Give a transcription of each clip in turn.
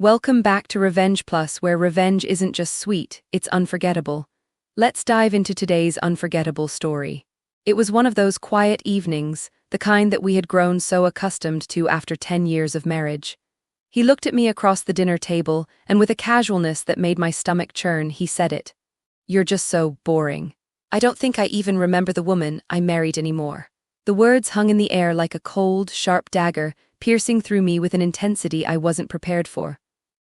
Welcome back to Revenge Plus, where revenge isn't just sweet, it's unforgettable. Let's dive into today's unforgettable story. It was one of those quiet evenings, the kind that we had grown so accustomed to after 10 years of marriage. He looked at me across the dinner table, and with a casualness that made my stomach churn, he said it. "You're just so boring. I don't think I even remember the woman I married anymore." The words hung in the air like a cold, sharp dagger, piercing through me with an intensity I wasn't prepared for.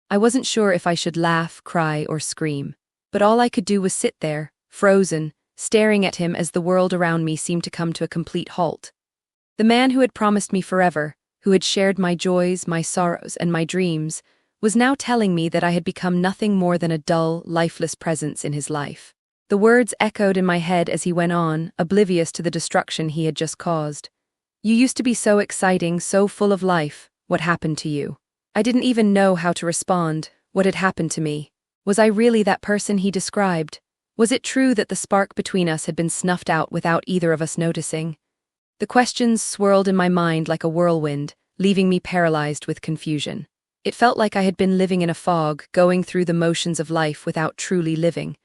I wasn't sure if I should laugh, cry, or scream. But all I could do was sit there, frozen, staring at him as the world around me seemed to come to a complete halt. The man who had promised me forever, who had shared my joys, my sorrows, and my dreams, was now telling me that I had become nothing more than a dull, lifeless presence in his life. The words echoed in my head as he went on, oblivious to the destruction he had just caused. "You used to be so exciting, so full of life. What happened to you?" I didn't even know how to respond. What had happened to me? Was I really that person he described? Was it true that the spark between us had been snuffed out without either of us noticing? The questions swirled in my mind like a whirlwind, leaving me paralyzed with confusion. It felt like I had been living in a fog, going through the motions of life without truly living.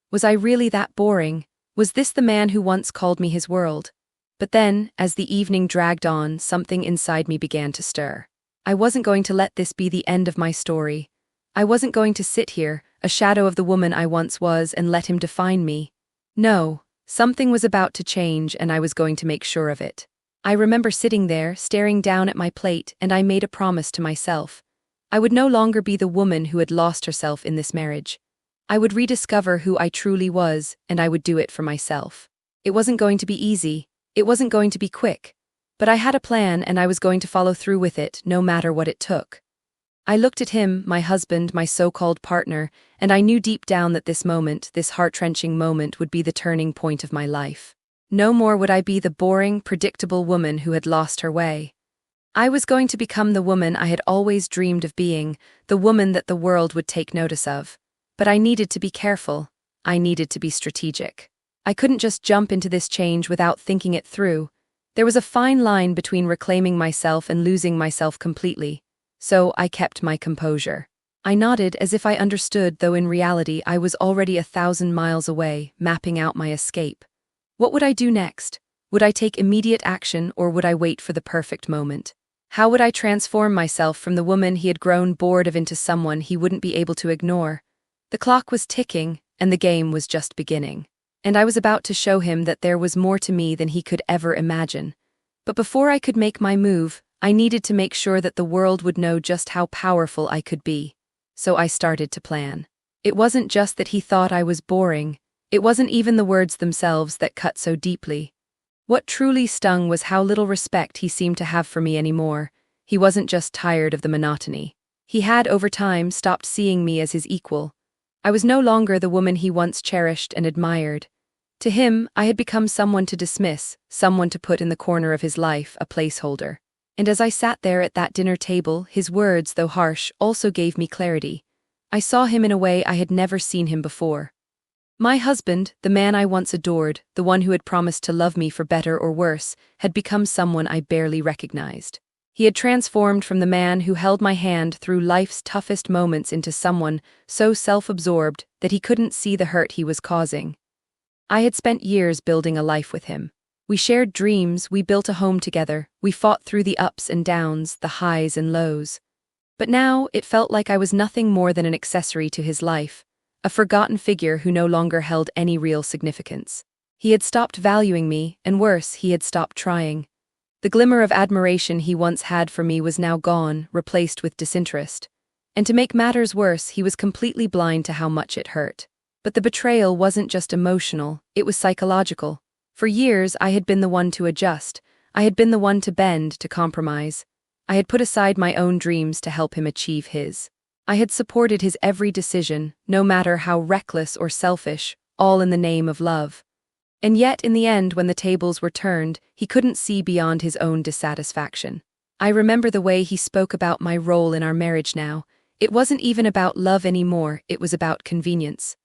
Was I really that boring? Was this the man who once called me his world? But then, as the evening dragged on, something inside me began to stir. I wasn't going to let this be the end of my story. I wasn't going to sit here, a shadow of the woman I once was, and let him define me. No, something was about to change, and I was going to make sure of it. I remember sitting there, staring down at my plate, and I made a promise to myself. I would no longer be the woman who had lost herself in this marriage. I would rediscover who I truly was, and I would do it for myself. It wasn't going to be easy. It wasn't going to be quick. But I had a plan, and I was going to follow through with it, no matter what it took. I looked at him, my husband, my so-called partner, and I knew deep down that this moment, this heart-wrenching moment, would be the turning point of my life. No more would I be the boring, predictable woman who had lost her way. I was going to become the woman I had always dreamed of being, the woman that the world would take notice of. But I needed to be careful. I needed to be strategic. I couldn't just jump into this change without thinking it through. There was a fine line between reclaiming myself and losing myself completely. So I kept my composure. I nodded as if I understood, though in reality I was already 1,000 miles away, mapping out my escape. What would I do next? Would I take immediate action, or would I wait for the perfect moment? How would I transform myself from the woman he had grown bored of into someone he wouldn't be able to ignore? The clock was ticking, and the game was just beginning. And I was about to show him that there was more to me than he could ever imagine. But before I could make my move, I needed to make sure that the world would know just how powerful I could be. So I started to plan. It wasn't just that he thought I was boring. It wasn't even the words themselves that cut so deeply. What truly stung was how little respect he seemed to have for me anymore. He wasn't just tired of the monotony. He had, over time, stopped seeing me as his equal. I was no longer the woman he once cherished and admired. To him, I had become someone to dismiss, someone to put in the corner of his life, a placeholder. And as I sat there at that dinner table, his words, though harsh, also gave me clarity. I saw him in a way I had never seen him before. My husband, the man I once adored, the one who had promised to love me for better or worse, had become someone I barely recognized. He had transformed from the man who held my hand through life's toughest moments into someone so self-absorbed that he couldn't see the hurt he was causing. I had spent years building a life with him. We shared dreams, we built a home together, we fought through the ups and downs, the highs and lows. But now, it felt like I was nothing more than an accessory to his life, a forgotten figure who no longer held any real significance. He had stopped valuing me, and worse, he had stopped trying. The glimmer of admiration he once had for me was now gone, replaced with disinterest. And to make matters worse, he was completely blind to how much it hurt. But the betrayal wasn't just emotional, it was psychological. For years, I had been the one to adjust. I had been the one to bend, to compromise. I had put aside my own dreams to help him achieve his. I had supported his every decision, no matter how reckless or selfish, all in the name of love. And yet, in the end, when the tables were turned, he couldn't see beyond his own dissatisfaction. I remember the way he spoke about my role in our marriage now. It wasn't even about love anymore, it was about convenience.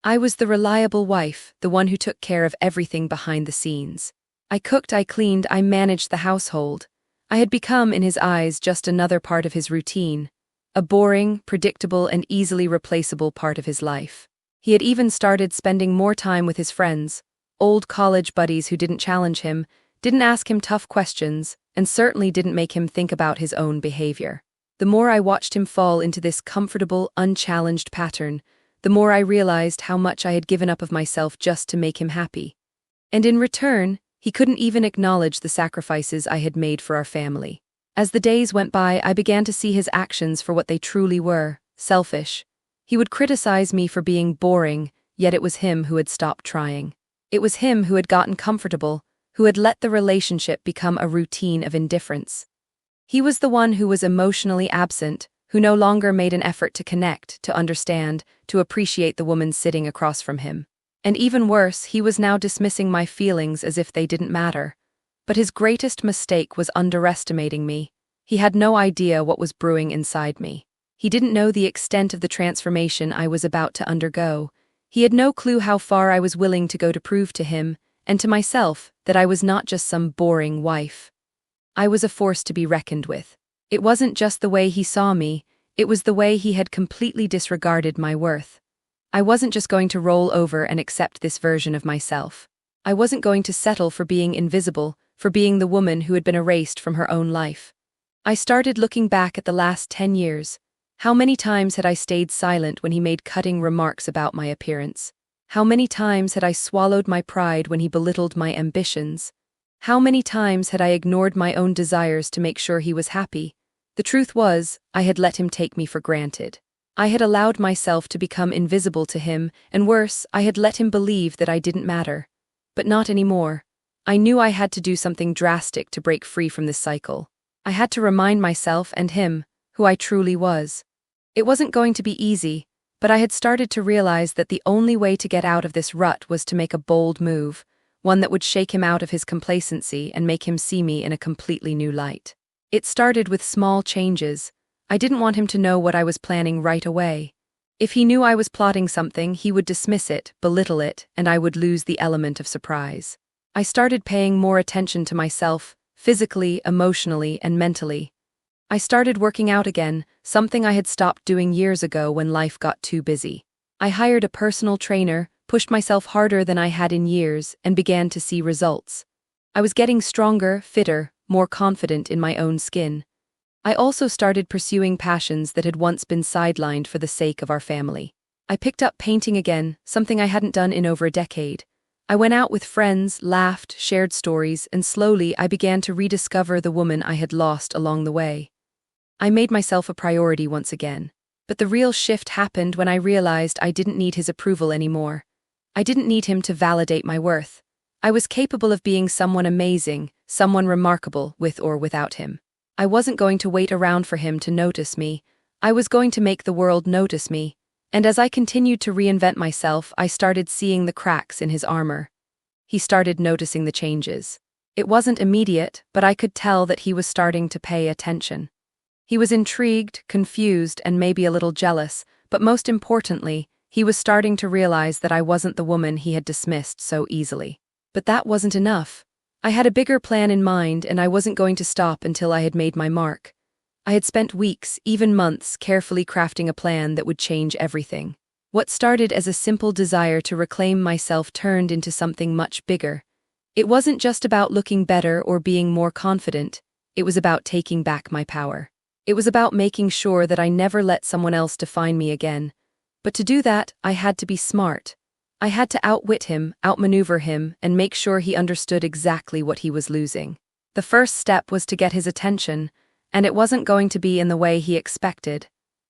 I was the reliable wife, the one who took care of everything behind the scenes. I cooked, I cleaned, I managed the household. I had become, in his eyes, just another part of his routine. a boring, predictable, and easily replaceable part of his life. He had even started spending more time with his friends, old college buddies who didn't challenge him, didn't ask him tough questions, and certainly didn't make him think about his own behavior. The more I watched him fall into this comfortable, unchallenged pattern, the more I realized how much I had given up of myself just to make him happy. And in return, he couldn't even acknowledge the sacrifices I had made for our family. As the days went by, I began to see his actions for what they truly were: selfish. He would criticize me for being boring, yet it was him who had stopped trying. It was him who had gotten comfortable, who had let the relationship become a routine of indifference. He was the one who was emotionally absent, who no longer made an effort to connect, to understand, to appreciate the woman sitting across from him. And even worse, he was now dismissing my feelings as if they didn't matter. But his greatest mistake was underestimating me. He had no idea what was brewing inside me. He didn't know the extent of the transformation I was about to undergo. He had no clue how far I was willing to go to prove to him, and to myself, that I was not just some boring wife. I was a force to be reckoned with. It wasn't just the way he saw me, it was the way he had completely disregarded my worth. I wasn't just going to roll over and accept this version of myself. I wasn't going to settle for being invisible, for being the woman who had been erased from her own life. I started looking back at the last 10 years. How many times had I stayed silent when he made cutting remarks about my appearance? How many times had I swallowed my pride when he belittled my ambitions? How many times had I ignored my own desires to make sure he was happy? The truth was, I had let him take me for granted. I had allowed myself to become invisible to him, and worse, I had let him believe that I didn't matter. But not anymore. I knew I had to do something drastic to break free from this cycle. I had to remind myself and him who I truly was. It wasn't going to be easy, but I had started to realize that the only way to get out of this rut was to make a bold move, one that would shake him out of his complacency and make him see me in a completely new light. It started with small changes. I didn't want him to know what I was planning right away. If he knew I was plotting something, he would dismiss it, belittle it, and I would lose the element of surprise. I started paying more attention to myself, physically, emotionally, and mentally. I started working out again, something I had stopped doing years ago when life got too busy. I hired a personal trainer, pushed myself harder than I had in years, and began to see results. I was getting stronger, fitter, more confident in my own skin. I also started pursuing passions that had once been sidelined for the sake of our family. I picked up painting again, something I hadn't done in over a decade. I went out with friends, laughed, shared stories, and slowly I began to rediscover the woman I had lost along the way. I made myself a priority once again. But the real shift happened when I realized I didn't need his approval anymore. I didn't need him to validate my worth. I was capable of being someone amazing, someone remarkable, with or without him. I wasn't going to wait around for him to notice me. I was going to make the world notice me. And as I continued to reinvent myself, I started seeing the cracks in his armor. He started noticing the changes. It wasn't immediate, but I could tell that he was starting to pay attention. He was intrigued, confused, and maybe a little jealous, but most importantly, he was starting to realize that I wasn't the woman he had dismissed so easily. But that wasn't enough. I had a bigger plan in mind, and I wasn't going to stop until I had made my mark. I had spent weeks, even months, carefully crafting a plan that would change everything. What started as a simple desire to reclaim myself turned into something much bigger. It wasn't just about looking better or being more confident. It was about taking back my power. It was about making sure that I never let someone else define me again. But to do that, I had to be smart. I had to outwit him, outmaneuver him, and make sure he understood exactly what he was losing. The first step was to get his attention, and it wasn't going to be in the way he expected.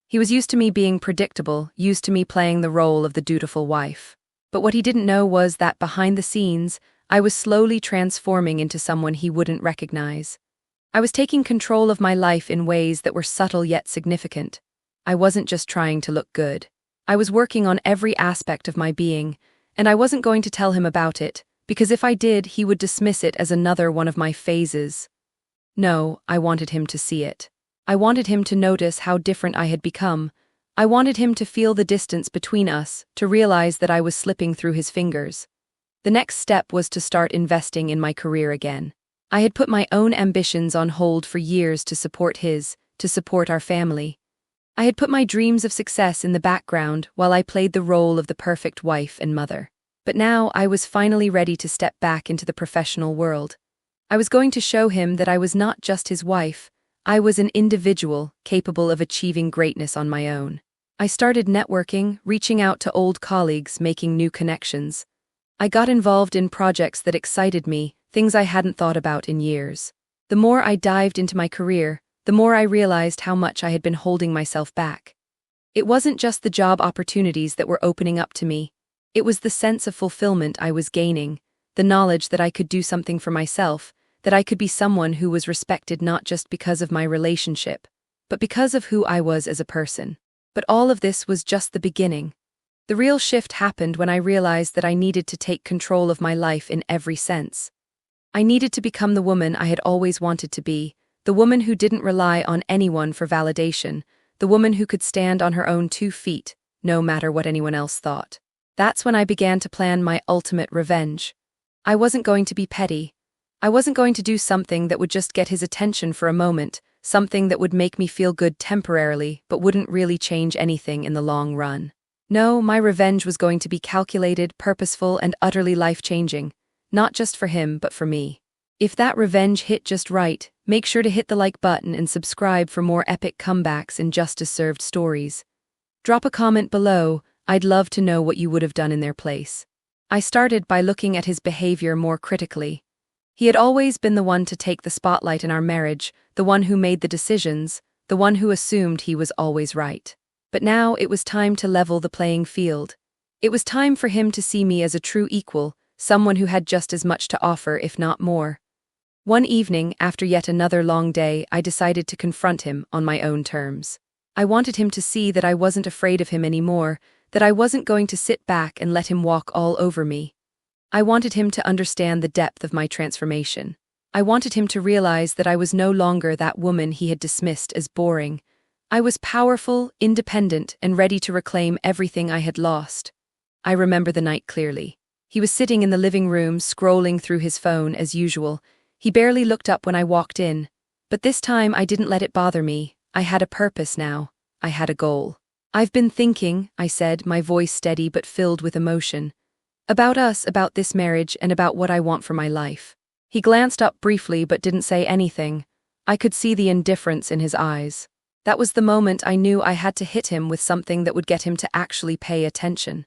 He was used to me being predictable, used to me playing the role of the dutiful wife. But what he didn't know was that behind the scenes, I was slowly transforming into someone he wouldn't recognize. I was taking control of my life in ways that were subtle yet significant. I wasn't just trying to look good. I was working on every aspect of my being, and I wasn't going to tell him about it, because if I did, he would dismiss it as another one of my phases. No, I wanted him to see it. I wanted him to notice how different I had become. I wanted him to feel the distance between us, to realize that I was slipping through his fingers. The next step was to start investing in my career again. I had put my own ambitions on hold for years to support his, to support our family. I had put my dreams of success in the background while I played the role of the perfect wife and mother. But now I was finally ready to step back into the professional world. I was going to show him that I was not just his wife, I was an individual capable of achieving greatness on my own. I started networking, reaching out to old colleagues, making new connections. I got involved in projects that excited me, things I hadn't thought about in years. The more I dived into my career, the more I realized how much I had been holding myself back. It wasn't just the job opportunities that were opening up to me. It was the sense of fulfillment I was gaining, the knowledge that I could do something for myself, that I could be someone who was respected not just because of my relationship, but because of who I was as a person. But all of this was just the beginning. The real shift happened when I realized that I needed to take control of my life in every sense. I needed to become the woman I had always wanted to be, the woman who didn't rely on anyone for validation, the woman who could stand on her own 2 feet, no matter what anyone else thought. That's when I began to plan my ultimate revenge. I wasn't going to be petty. I wasn't going to do something that would just get his attention for a moment, something that would make me feel good temporarily but wouldn't really change anything in the long run. No, my revenge was going to be calculated, purposeful, and utterly life-changing, not just for him but for me. If that revenge hit just right, make sure to hit the like button and subscribe for more epic comebacks and justice-served stories. Drop a comment below, I'd love to know what you would have done in their place. I started by looking at his behavior more critically. He had always been the one to take the spotlight in our marriage, the one who made the decisions, the one who assumed he was always right. But now it was time to level the playing field. It was time for him to see me as a true equal, someone who had just as much to offer, if not more. One evening, after yet another long day, I decided to confront him on my own terms. I wanted him to see that I wasn't afraid of him anymore, that I wasn't going to sit back and let him walk all over me. I wanted him to understand the depth of my transformation. I wanted him to realize that I was no longer that woman he had dismissed as boring. I was powerful, independent, and ready to reclaim everything I had lost. I remember the night clearly. He was sitting in the living room, scrolling through his phone as usual. He barely looked up when I walked in. But this time I didn't let it bother me. I had a purpose now. I had a goal. "I've been thinking," I said, my voice steady but filled with emotion. "About us, about this marriage, and about what I want for my life." He glanced up briefly but didn't say anything. I could see the indifference in his eyes. That was the moment I knew I had to hit him with something that would get him to actually pay attention.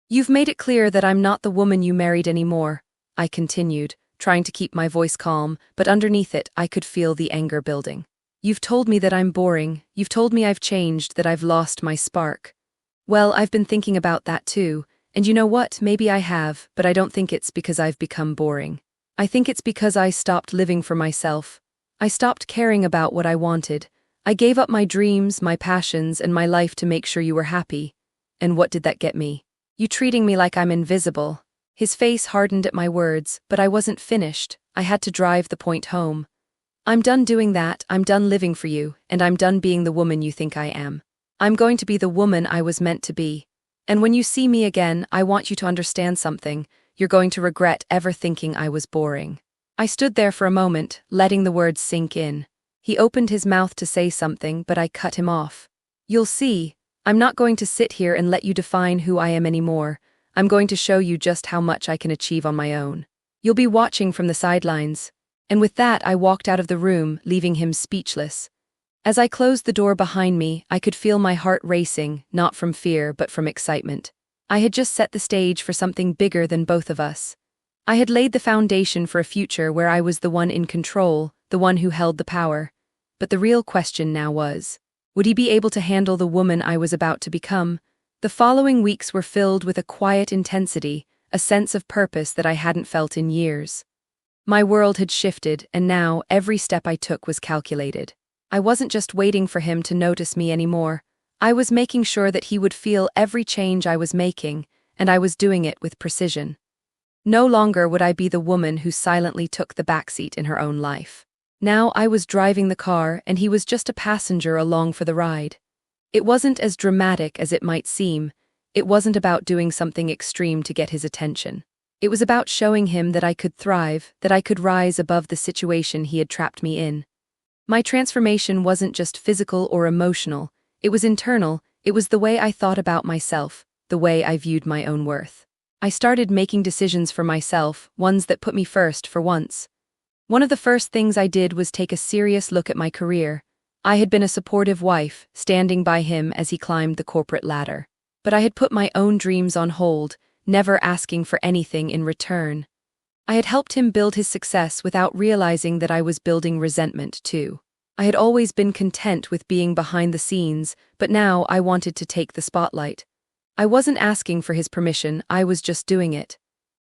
"You've made it clear that I'm not the woman you married anymore," I continued, trying to keep my voice calm, but underneath it I could feel the anger building. "You've told me that I'm boring. You've told me I've changed, that I've lost my spark. Well, I've been thinking about that too. And you know what, maybe I have, but I don't think it's because I've become boring. I think it's because I stopped living for myself. I stopped caring about what I wanted. I gave up my dreams, my passions, and my life to make sure you were happy. And what did that get me? You treating me like I'm invisible." His face hardened at my words, but I wasn't finished. I had to drive the point home. "I'm done doing that, I'm done living for you, and I'm done being the woman you think I am. I'm going to be the woman I was meant to be. And when you see me again, I want you to understand something. You're going to regret ever thinking I was boring." I stood there for a moment, letting the words sink in. He opened his mouth to say something, but I cut him off. "You'll see. I'm not going to sit here and let you define who I am anymore. I'm going to show you just how much I can achieve on my own. You'll be watching from the sidelines." And with that, I walked out of the room, leaving him speechless. As I closed the door behind me, I could feel my heart racing, not from fear but from excitement. I had just set the stage for something bigger than both of us. I had laid the foundation for a future where I was the one in control, the one who held the power. But the real question now was, would he be able to handle the woman I was about to become? The following weeks were filled with a quiet intensity, a sense of purpose that I hadn't felt in years. My world had shifted, and now every step I took was calculated. I wasn't just waiting for him to notice me anymore. I was making sure that he would feel every change I was making, and I was doing it with precision. No longer would I be the woman who silently took the backseat in her own life. Now I was driving the car, and he was just a passenger along for the ride. It wasn't as dramatic as it might seem. It wasn't about doing something extreme to get his attention. It was about showing him that I could thrive, that I could rise above the situation he had trapped me in. My transformation wasn't just physical or emotional, It was internal, it was the way I thought about myself, the way I viewed my own worth. I started making decisions for myself, ones that put me first for once. One of the first things I did was take a serious look at my career. I had been a supportive wife, standing by him as he climbed the corporate ladder. But I had put my own dreams on hold, never asking for anything in return. I had helped him build his success without realizing that I was building resentment too. I had always been content with being behind the scenes, but now I wanted to take the spotlight. I wasn't asking for his permission, I was just doing it.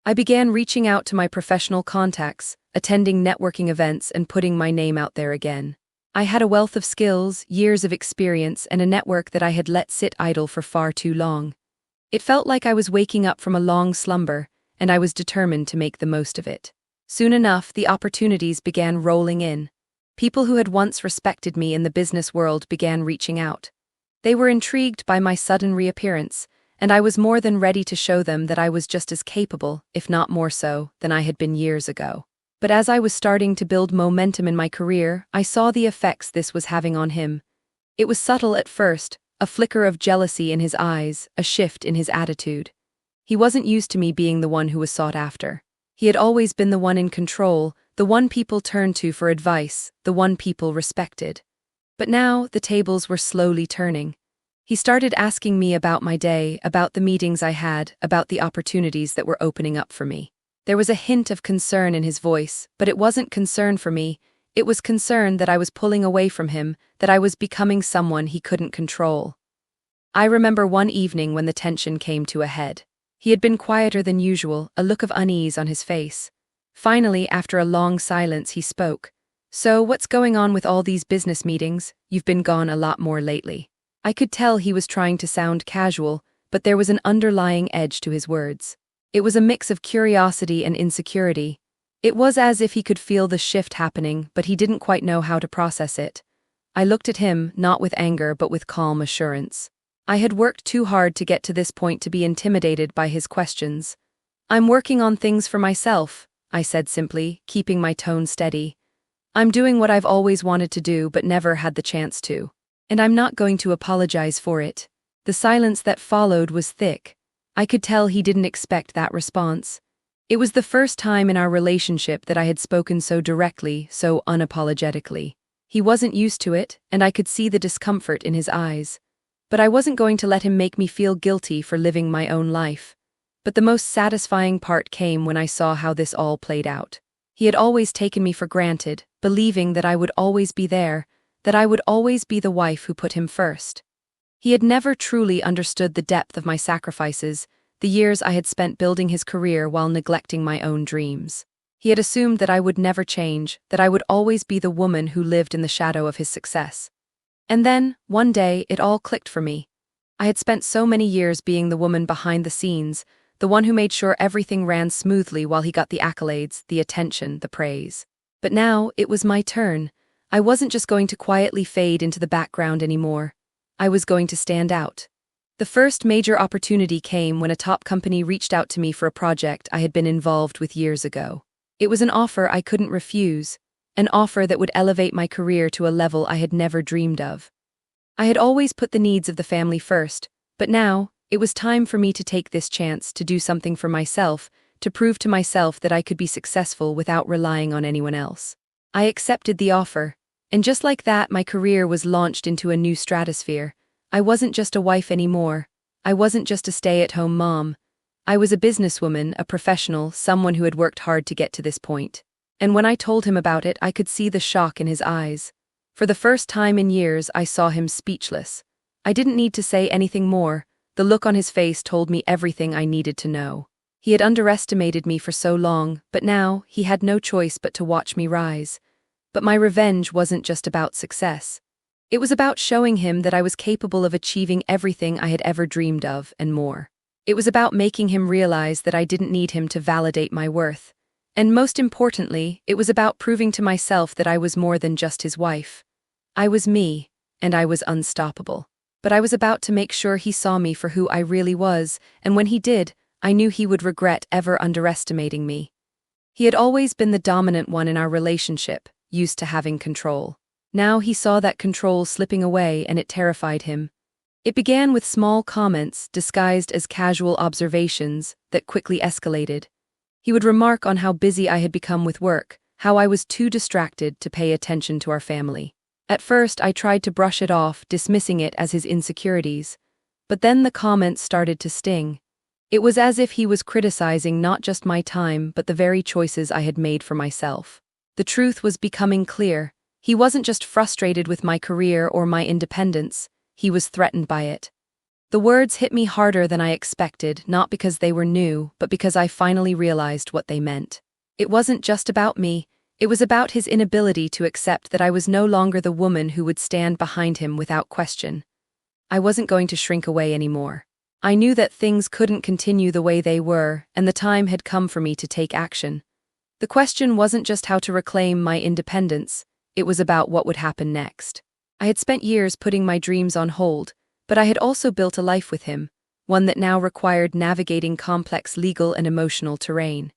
I began reaching out to my professional contacts, attending networking events and putting my name out there again. I had a wealth of skills, years of experience, and a network that I had let sit idle for far too long. It felt like I was waking up from a long slumber, and I was determined to make the most of it. Soon enough, the opportunities began rolling in. People who had once respected me in the business world began reaching out. They were intrigued by my sudden reappearance, and I was more than ready to show them that I was just as capable, if not more so, than I had been years ago. But as I was starting to build momentum in my career, I saw the effects this was having on him. It was subtle at first, a flicker of jealousy in his eyes, a shift in his attitude. He wasn't used to me being the one who was sought after. He had always been the one in control, the one people turned to for advice, the one people respected. But now, the tables were slowly turning. He started asking me about my day, about the meetings I had, about the opportunities that were opening up for me. There was a hint of concern in his voice, but it wasn't concern for me. It was concern that I was pulling away from him, that I was becoming someone he couldn't control. I remember one evening when the tension came to a head. He had been quieter than usual, a look of unease on his face. Finally, after a long silence, he spoke. "So, what's going on with all these business meetings? You've been gone a lot more lately." I could tell he was trying to sound casual, but there was an underlying edge to his words. It was a mix of curiosity and insecurity. It was as if he could feel the shift happening, but he didn't quite know how to process it. I looked at him, not with anger but with calm assurance. I had worked too hard to get to this point to be intimidated by his questions. "I'm working on things for myself," I said simply, keeping my tone steady. "I'm doing what I've always wanted to do but never had the chance to. And I'm not going to apologize for it." The silence that followed was thick. I could tell he didn't expect that response. It was the first time in our relationship that I had spoken so directly, so unapologetically. He wasn't used to it, and I could see the discomfort in his eyes. But I wasn't going to let him make me feel guilty for living my own life. But the most satisfying part came when I saw how this all played out. He had always taken me for granted, believing that I would always be there, that I would always be the wife who put him first. He had never truly understood the depth of my sacrifices, the years I had spent building his career while neglecting my own dreams. He had assumed that I would never change, that I would always be the woman who lived in the shadow of his success. And then, one day, it all clicked for me. I had spent so many years being the woman behind the scenes, the one who made sure everything ran smoothly while he got the accolades, the attention, the praise. But now, it was my turn. I wasn't just going to quietly fade into the background anymore. I was going to stand out. The first major opportunity came when a top company reached out to me for a project I had been involved with years ago. It was an offer I couldn't refuse, an offer that would elevate my career to a level I had never dreamed of. I had always put the needs of the family first, but now, it was time for me to take this chance to do something for myself, to prove to myself that I could be successful without relying on anyone else. I accepted the offer. And just like that, my career was launched into a new stratosphere. I wasn't just a wife anymore. I wasn't just a stay-at-home mom. I was a businesswoman, a professional, someone who had worked hard to get to this point. And when I told him about it, I could see the shock in his eyes. For the first time in years, I saw him speechless. I didn't need to say anything more. The look on his face told me everything I needed to know. He had underestimated me for so long, but now, he had no choice but to watch me rise. But my revenge wasn't just about success. It was about showing him that I was capable of achieving everything I had ever dreamed of and more. It was about making him realize that I didn't need him to validate my worth. And most importantly, it was about proving to myself that I was more than just his wife. I was me, and I was unstoppable. But I was about to make sure he saw me for who I really was, and when he did, I knew he would regret ever underestimating me. He had always been the dominant one in our relationship, used to having control. Now he saw that control slipping away and it terrified him. It began with small comments disguised as casual observations that quickly escalated. He would remark on how busy I had become with work, how I was too distracted to pay attention to our family. At first, I tried to brush it off, dismissing it as his insecurities. But then the comments started to sting. It was as if he was criticizing not just my time, but the very choices I had made for myself. The truth was becoming clear. He wasn't just frustrated with my career or my independence, he was threatened by it. The words hit me harder than I expected, not because they were new, but because I finally realized what they meant. It wasn't just about me, it was about his inability to accept that I was no longer the woman who would stand behind him without question. I wasn't going to shrink away anymore. I knew that things couldn't continue the way they were, and the time had come for me to take action. The question wasn't just how to reclaim my independence, it was about what would happen next. I had spent years putting my dreams on hold, but I had also built a life with him, one that now required navigating complex legal and emotional terrain.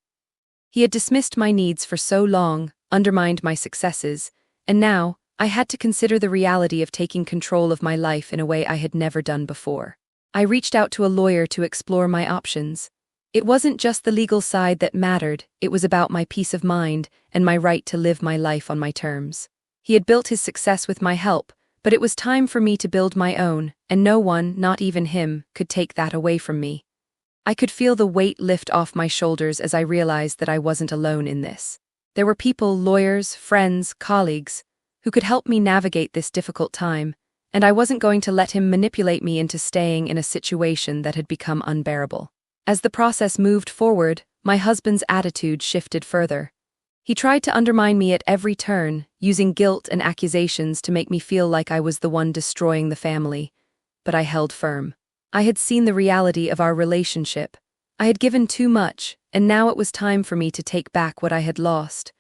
He had dismissed my needs for so long, undermined my successes, and now I had to consider the reality of taking control of my life in a way I had never done before. I reached out to a lawyer to explore my options. It wasn't just the legal side that mattered, it was about my peace of mind and my right to live my life on my terms. He had built his success with my help, but it was time for me to build my own, and no one, not even him, could take that away from me. I could feel the weight lift off my shoulders as I realized that I wasn't alone in this. There were people, lawyers, friends, colleagues, who could help me navigate this difficult time, and I wasn't going to let him manipulate me into staying in a situation that had become unbearable. As the process moved forward, my husband's attitude shifted further. He tried to undermine me at every turn, using guilt and accusations to make me feel like I was the one destroying the family. But I held firm. I had seen the reality of our relationship. I had given too much, and now it was time for me to take back what I had lost.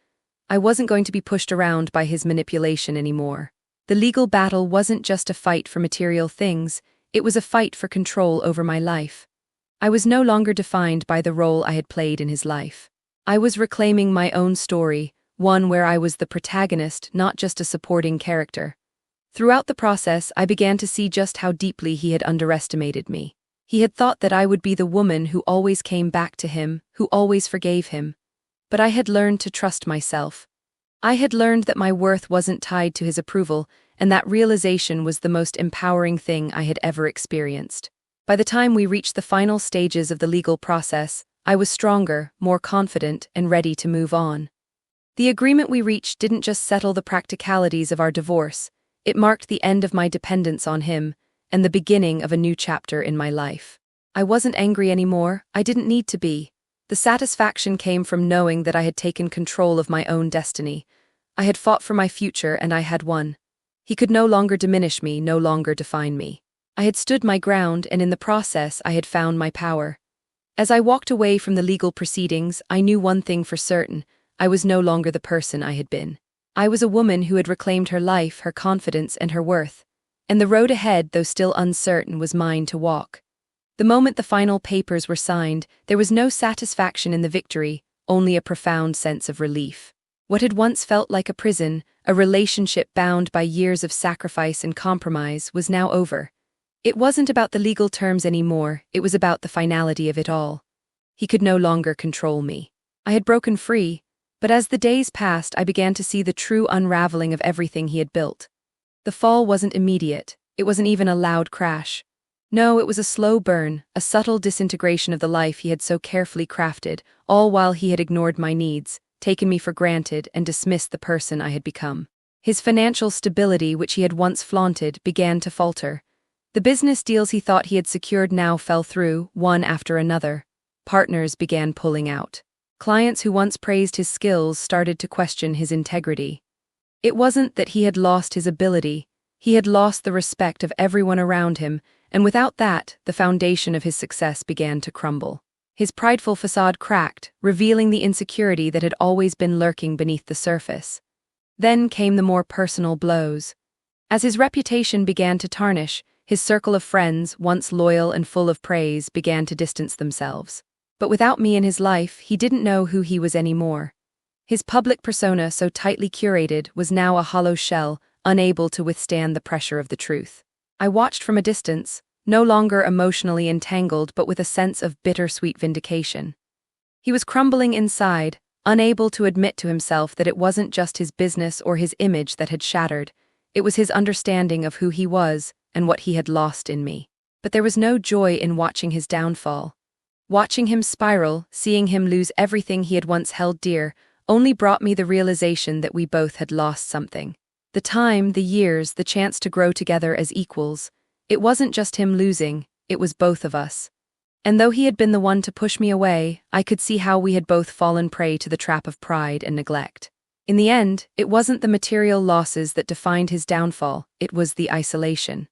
I wasn't going to be pushed around by his manipulation anymore. The legal battle wasn't just a fight for material things, it was a fight for control over my life. I was no longer defined by the role I had played in his life. I was reclaiming my own story, one where I was the protagonist, not just a supporting character. Throughout the process, I began to see just how deeply he had underestimated me. He had thought that I would be the woman who always came back to him, who always forgave him. But I had learned to trust myself. I had learned that my worth wasn't tied to his approval, and that realization was the most empowering thing I had ever experienced. By the time we reached the final stages of the legal process, I was stronger, more confident, and ready to move on. The agreement we reached didn't just settle the practicalities of our divorce, it marked the end of my dependence on him, and the beginning of a new chapter in my life. I wasn't angry anymore, I didn't need to be. The satisfaction came from knowing that I had taken control of my own destiny. I had fought for my future and I had won. He could no longer diminish me, no longer define me. I had stood my ground, and in the process I had found my power. As I walked away from the legal proceedings, I knew one thing for certain: I was no longer the person I had been. I was a woman who had reclaimed her life, her confidence, and her worth. And the road ahead, though still uncertain, was mine to walk. The moment the final papers were signed, there was no satisfaction in the victory, only a profound sense of relief. What had once felt like a prison, a relationship bound by years of sacrifice and compromise, was now over. It wasn't about the legal terms anymore, it was about the finality of it all. He could no longer control me. I had broken free, but as the days passed, I began to see the true unraveling of everything he had built. The fall wasn't immediate, it wasn't even a loud crash. No, it was a slow burn, a subtle disintegration of the life he had so carefully crafted, all while he had ignored my needs, taken me for granted, and dismissed the person I had become. His financial stability, which he had once flaunted, began to falter. The business deals he thought he had secured now fell through, one after another. Partners began pulling out. Clients who once praised his skills started to question his integrity. It wasn't that he had lost his ability, he had lost the respect of everyone around him, and without that, the foundation of his success began to crumble. His prideful facade cracked, revealing the insecurity that had always been lurking beneath the surface. Then came the more personal blows. As his reputation began to tarnish, his circle of friends, once loyal and full of praise, began to distance themselves. But without me in his life, he didn't know who he was anymore. His public persona, so tightly curated, was now a hollow shell, unable to withstand the pressure of the truth. I watched from a distance, no longer emotionally entangled but with a sense of bittersweet vindication. He was crumbling inside, unable to admit to himself that it wasn't just his business or his image that had shattered, it was his understanding of who he was and what he had lost in me. But there was no joy in watching his downfall. Watching him spiral, seeing him lose everything he had once held dear, only brought me the realization that we both had lost something. The time, the years, the chance to grow together as equals. It wasn't just him losing, it was both of us. And though he had been the one to push me away, I could see how we had both fallen prey to the trap of pride and neglect. In the end, it wasn't the material losses that defined his downfall, it was the isolation.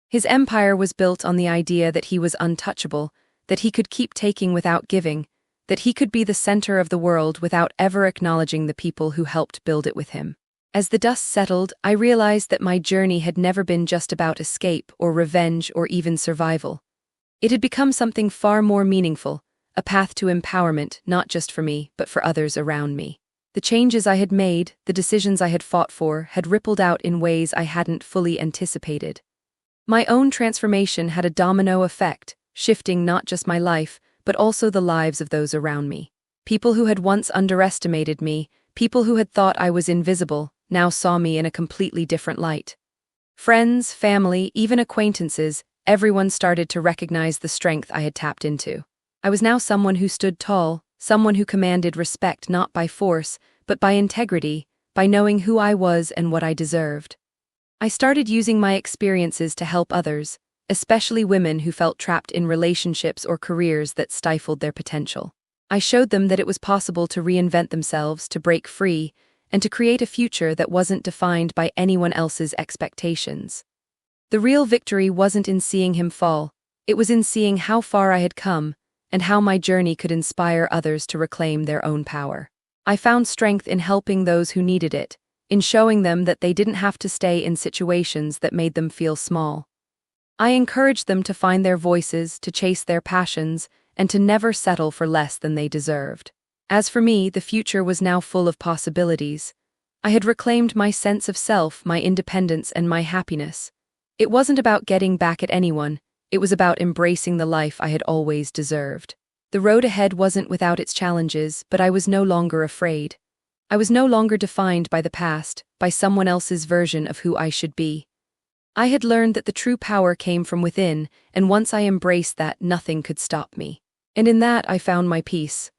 His empire was built on the idea that he was untouchable, that he could keep taking without giving, that he could be the center of the world without ever acknowledging the people who helped build it with him. As the dust settled, I realized that my journey had never been just about escape or revenge or even survival. It had become something far more meaningful, a path to empowerment, not just for me, but for others around me. The changes I had made, the decisions I had fought for, had rippled out in ways I hadn't fully anticipated. My own transformation had a domino effect, shifting not just my life, but also the lives of those around me. People who had once underestimated me, people who had thought I was invisible, now saw me in a completely different light. Friends, family, even acquaintances, everyone started to recognize the strength I had tapped into. I was now someone who stood tall, someone who commanded respect not by force, but by integrity, by knowing who I was and what I deserved. I started using my experiences to help others, especially women who felt trapped in relationships or careers that stifled their potential. I showed them that it was possible to reinvent themselves, to break free, and to create a future that wasn't defined by anyone else's expectations. The real victory wasn't in seeing him fall, it was in seeing how far I had come, and how my journey could inspire others to reclaim their own power. I found strength in helping those who needed it, in showing them that they didn't have to stay in situations that made them feel small. I encouraged them to find their voices, to chase their passions, and to never settle for less than they deserved. As for me, the future was now full of possibilities. I had reclaimed my sense of self, my independence, and my happiness. It wasn't about getting back at anyone, it was about embracing the life I had always deserved. The road ahead wasn't without its challenges, but I was no longer afraid. I was no longer defined by the past, by someone else's version of who I should be. I had learned that the true power came from within, and once I embraced that, nothing could stop me. And in that I found my peace.